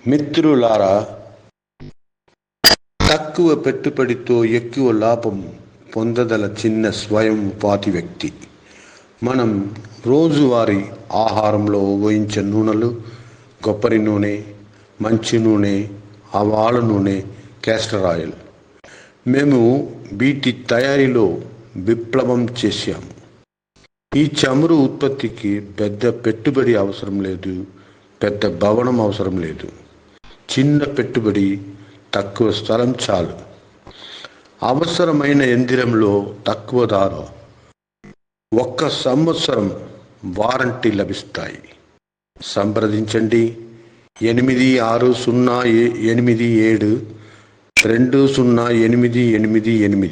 మిత్రులారా, తక్కువ పెట్టుబడితో ఎక్కువ లాభం పొందగల చిన్న స్వయం ఉపాధి వ్యక్తి. మనం రోజువారీ ఆహారంలో ఉపయోగించే నూనెలు కొబ్బరి నూనె, మంచి నూనె, ఆవాల నూనె, క్యాస్టర్ ఆయిల్. మేము వీటి తయారీలో విప్లవం చేశాము. ఈ చమురు ఉత్పత్తికి పెద్ద పెట్టుబడి అవసరం లేదు, పెద్ద భవనం అవసరం లేదు. చిన్న పెట్టుబడి, తక్కువ స్థలం చాలు. అవసరమైన యంత్రంలో తక్కువ ధర, 1 సంవత్సరం వారంటీ లభిస్తాయి. సంప్రదించండి 8608720888.